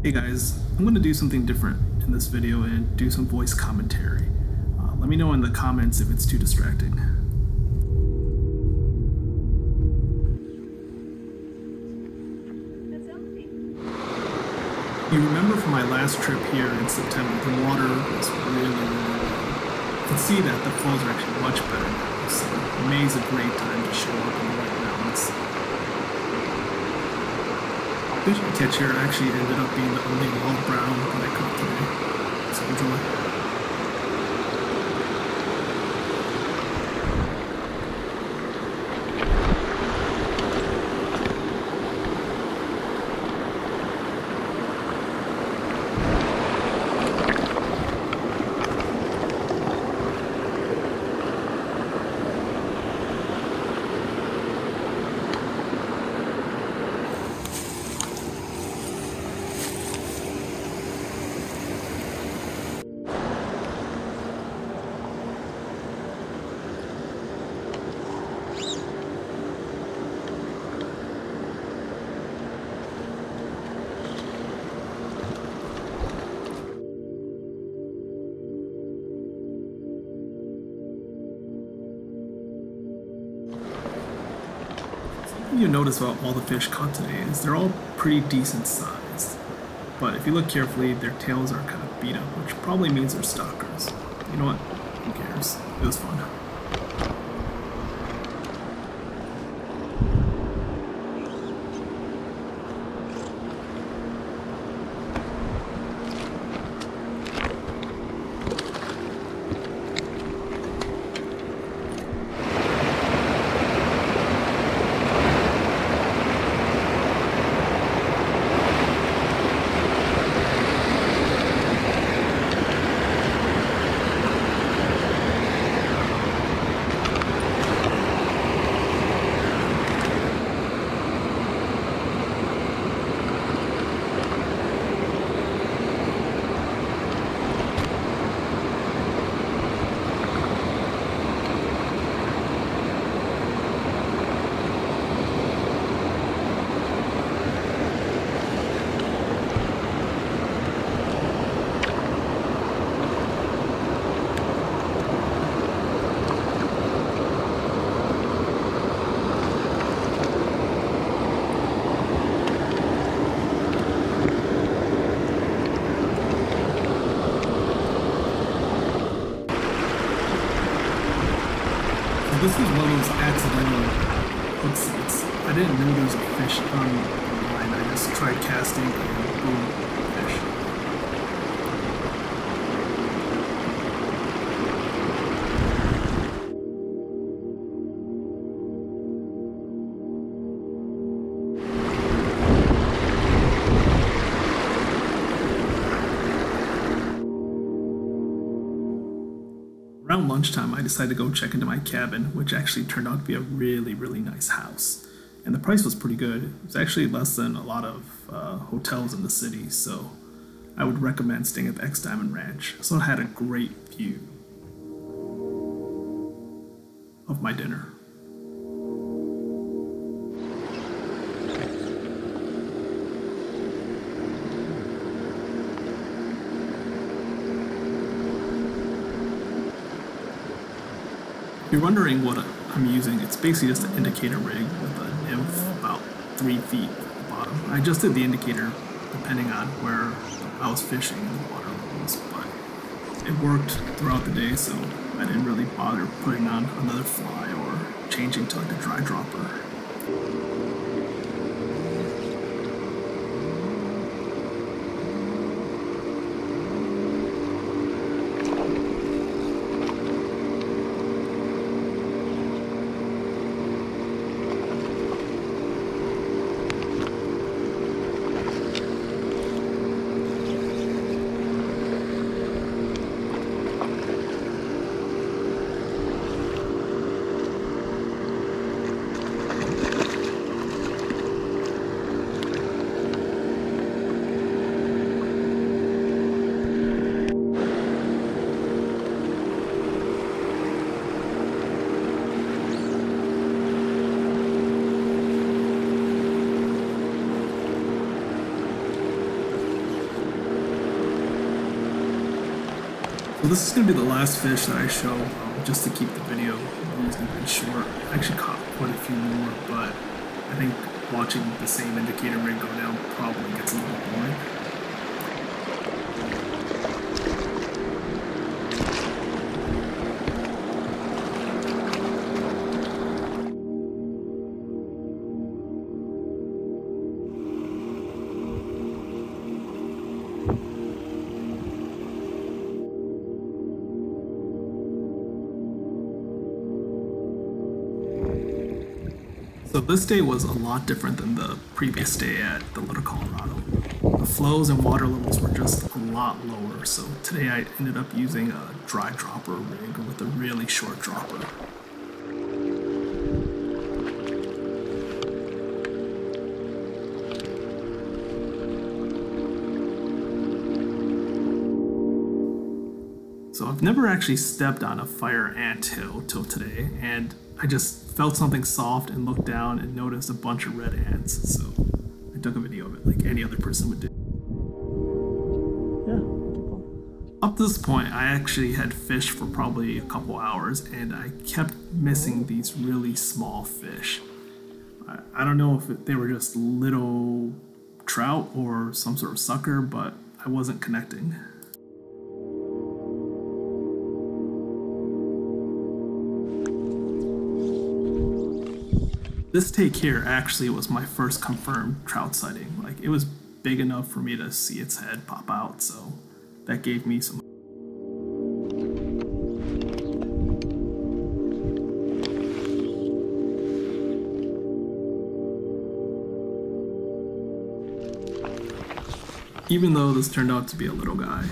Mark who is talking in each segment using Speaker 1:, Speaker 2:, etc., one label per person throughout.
Speaker 1: Hey guys, I'm going to do something different in this video and do some voice commentary. Let me know in the comments if it's too distracting. You remember from my last trip here in September, the water was really low. You can see that the falls are actually much better now, so May is a great time to show up in the White Mountains. Fish I catch here actually ended up being the only wild brown that I caught today, so enjoy. You notice about all the fish caught today is they're all pretty decent sized, but if you look carefully, their tails are kind of beat up, which probably means they're stalkers. You know what? Who cares? It was fun. This was one of those accidental hook sites. I didn't know there was a fish on the line. I just tried casting and boom, fish. Around lunchtime, I decided to go check into my cabin, which actually turned out to be a really nice house. And the price was pretty good. It was actually less than a lot of hotels in the city, so I would recommend staying at the X Diamond Ranch. So I had a great view of my dinner. If you're wondering what I'm using, it's basically just an indicator rig with a nymph about 3 feet at the bottom. I adjusted the indicator depending on where I was fishing and the water levels, but it worked throughout the day, so I didn't really bother putting on another fly or changing to like a dry dropper. So this is going to be the last fish that I show, just to keep the video reasonably short. I actually caught quite a few more, but I think watching the same indicator rig go down probably gets a little boring. So this day was a lot different than the previous day at the Little Colorado. The flows and water levels were just a lot lower, so today I ended up using a dry dropper rig with a really short dropper. So I've never actually stepped on a fire anthill till today, and I just felt something soft and looked down and noticed a bunch of red ants, so I took a video of it like any other person would do. Yeah. Up to this point, I actually had fished for probably a couple hours, and I kept missing these really small fish. I don't know if they were just little trout or some sort of sucker, but I wasn't connecting. This take here actually was my first confirmed trout sighting. Like, it was big enough for me to see its head pop out, so that gave me some. Even though this turned out to be a little guy,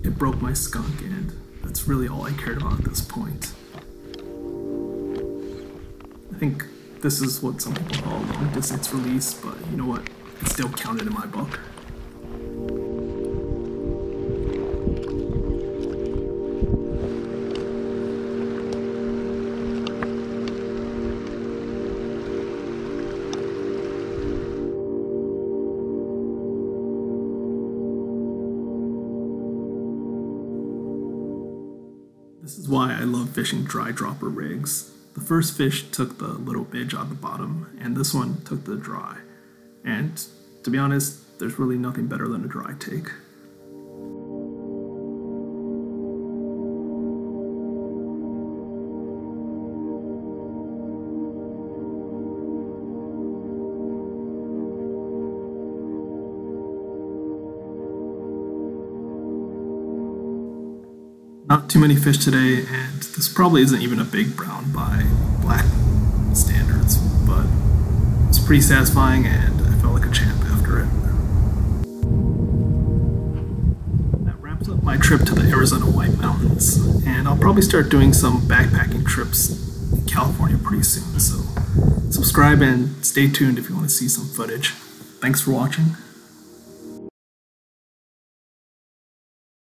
Speaker 1: it broke my skunk, and that's really all I cared about at this point. I think this is what some people call a long distance release, but you know what? It still counted in my book. This is why I love fishing dry dropper rigs. The first fish took the little midge on the bottom, and this one took the dry. And to be honest, there's really nothing better than a dry take. Not too many fish today, and this probably isn't even a big brown by black standards, but it's pretty satisfying and I felt like a champ after it. That wraps up my trip to the Arizona White Mountains, and I'll probably start doing some backpacking trips in California pretty soon, so subscribe and stay tuned if you want to see some footage. Thanks for watching.